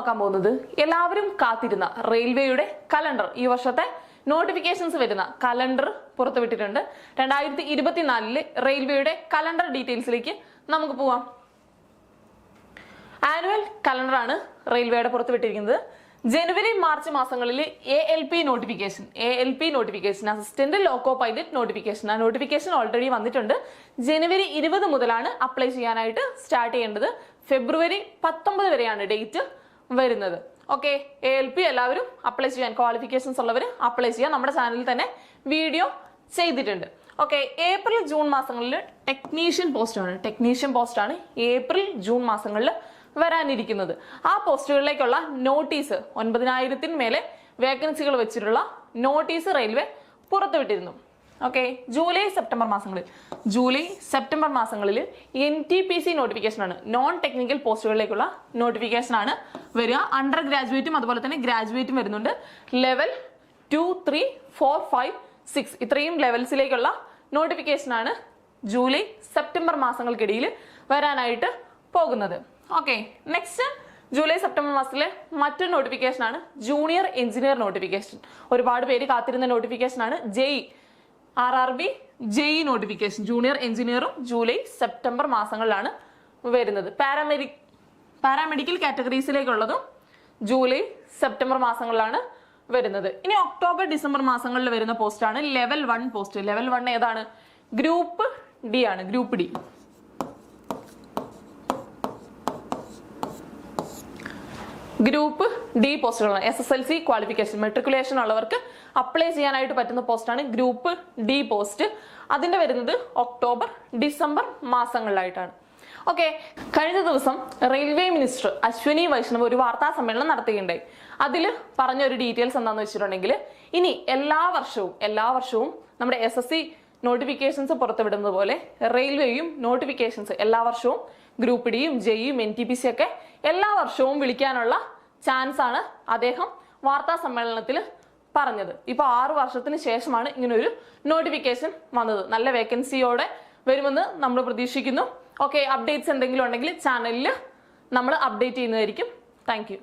നോക്കാൻ പോകുന്നത് എല്ലാവരും കാത്തിരുന്ന റെയിൽവേയുടെ കലണ്ടർ. ഈ വർഷത്തെ നോട്ടിഫിക്കേഷൻസ് വരുന്ന കലണ്ടർ പുറത്തുവിട്ടിട്ടുണ്ട്. 2024 റെയിൽവേയുടെ കലണ്ടർ ഡീറ്റെയിൽസിലേക്ക് നമുക്ക് പോവാം. ആനുവൽ കലണ്ടറാണ് റെയിൽവേയുടെ പുറത്തുവിട്ടിരിക്കുന്നത്. ജനുവരി മാർച്ച് മാസങ്ങളിൽ ALP notification assistant loco pilot notification. ആ നോട്ടിഫിക്കേഷൻ ഓൾറെഡി വന്നിട്ടുണ്ട്. ജനുവരി 20 മുതലാണ് അപ്ലൈ ചെയ്യാനായിട്ട് സ്റ്റാർട്ട് ചെയ്യേണ്ടത്. ഫെബ്രുവരി 19 വരെയാണ് ഡേറ്റ് വരുന്നത്. ഓക്കെ, ALP എല്ലാവരും അപ്ലൈ ചെയ്യാൻ, ക്വാളിഫിക്കേഷൻസ് ഉള്ളവർ അപ്ലൈ ചെയ്യാൻ നമ്മുടെ ചാനലിൽ തന്നെ വീഡിയോ ചെയ്തിട്ടുണ്ട്. ഓക്കെ, ഏപ്രിൽ ജൂൺ മാസങ്ങളിൽ ടെക്നീഷ്യൻ പോസ്റ്റാണ് ഏപ്രിൽ ജൂൺ മാസങ്ങളിൽ വരാനിരിക്കുന്നത്. ആ പോസ്റ്റുകളിലേക്കുള്ള നോട്ടീസ് 9000-ന് മേലെ വേക്കൻസികൾ വെച്ചിട്ടുള്ള നോട്ടീസ് റെയിൽവേ പുറത്തുവിട്ടിരുന്നു. ഓക്കെ, ജൂലൈ സെപ്റ്റംബർ മാസങ്ങളിൽ NTPC നോട്ടിഫിക്കേഷനാണ്, നോൺ ടെക്നിക്കൽ പോസ്റ്റുകളിലേക്കുള്ള നോട്ടിഫിക്കേഷനാണ് വരിക. അണ്ടർ ഗ്രാജുവേറ്റും അതുപോലെ തന്നെ ഗ്രാജുവേറ്റും വരുന്നുണ്ട്. ലെവൽ 2, 3, 4, 5, 6 ഇത്രയും ലെവൽസിലേക്കുള്ള നോട്ടിഫിക്കേഷനാണ് ജൂലൈ സെപ്റ്റംബർ മാസങ്ങൾക്കിടയിൽ വരാനായിട്ട് പോകുന്നത്. ഓക്കെ, നെക്സ്റ്റ് ജൂലൈ സെപ്റ്റംബർ മാസത്തിലെ മറ്റൊരു നോട്ടിഫിക്കേഷനാണ് ജൂനിയർ എഞ്ചിനീയർ നോട്ടിഫിക്കേഷൻ. ഒരുപാട് പേര് കാത്തിരുന്ന നോട്ടിഫിക്കേഷനാണ് RRB JE നോട്ടിഫിക്കേഷൻ. ജൂനിയർ എഞ്ചിനീയറും ജൂലൈ സെപ്റ്റംബർ മാസങ്ങളിലാണ് വരുന്നത്. പാരാമെഡിക്കൽ കാറ്റഗറീസിലേക്കുള്ളതും ജൂലൈ സെപ്റ്റംബർ മാസങ്ങളിലാണ് വരുന്നത്. ഇനി ഒക്ടോബർ ഡിസംബർ മാസങ്ങളിൽ വരുന്ന പോസ്റ്റാണ് ലെവൽ 1 പോസ്റ്റ്. ലെവൽ 1 ഏതാണ്? ഗ്രൂപ്പ് ഡി ആണ്. ഗ്രൂപ്പ് ഡി പോസ്റ്റുകളാണ്. SSLC ക്വാളിഫിക്കേഷൻ, മെട്രിക്കുലേഷൻ ഉള്ളവർക്ക് അപ്ലൈ ചെയ്യാനായിട്ട് പറ്റുന്ന പോസ്റ്റാണ് ഗ്രൂപ്പ് ഡി പോസ്റ്റ്. അതിന്റെ വരുന്നത് ഒക്ടോബർ ഡിസംബർ മാസങ്ങളിലായിട്ടാണ്. ഓക്കെ, കഴിഞ്ഞ ദിവസം റെയിൽവേ മിനിസ്റ്റർ അശ്വനി വൈഷ്ണവ് ഒരു വാർത്താ സമ്മേളനം നടത്തുകയുണ്ടായി. അതിൽ പറഞ്ഞ ഒരു ഡീറ്റെയിൽസ് എന്താണെന്ന് വെച്ചിട്ടുണ്ടെങ്കിൽ, ഇനി എല്ലാ വർഷവും നമ്മുടെ SSC നോട്ടിഫിക്കേഷൻസ് പുറത്തുവിടുന്നത് പോലെ റെയിൽവേയും നോട്ടിഫിക്കേഷൻസ് എല്ലാ വർഷവും ഗ്രൂപ്പ് ഡിയും JEയും NTPC ഒക്കെ എല്ലാ വർഷവും വിളിക്കാനുള്ള ചാൻസ് ആണ് അദ്ദേഹം വാർത്താ സമ്മേളനത്തിൽ പറഞ്ഞത്. ഇപ്പൊ 6 വർഷത്തിന് ശേഷമാണ് ഇങ്ങനെ ഒരു നോട്ടിഫിക്കേഷൻ വന്നത്. നല്ല വേക്കൻസിയോടെ വരുമെന്ന് നമ്മൾ പ്രതീക്ഷിക്കുന്നു. ഓക്കെ, അപ്ഡേറ്റ്സ് എന്തെങ്കിലും ഉണ്ടെങ്കിൽ ചാനലിൽ നമ്മൾ അപ്ഡേറ്റ് ചെയ്യുന്നതായിരിക്കും. Thank you.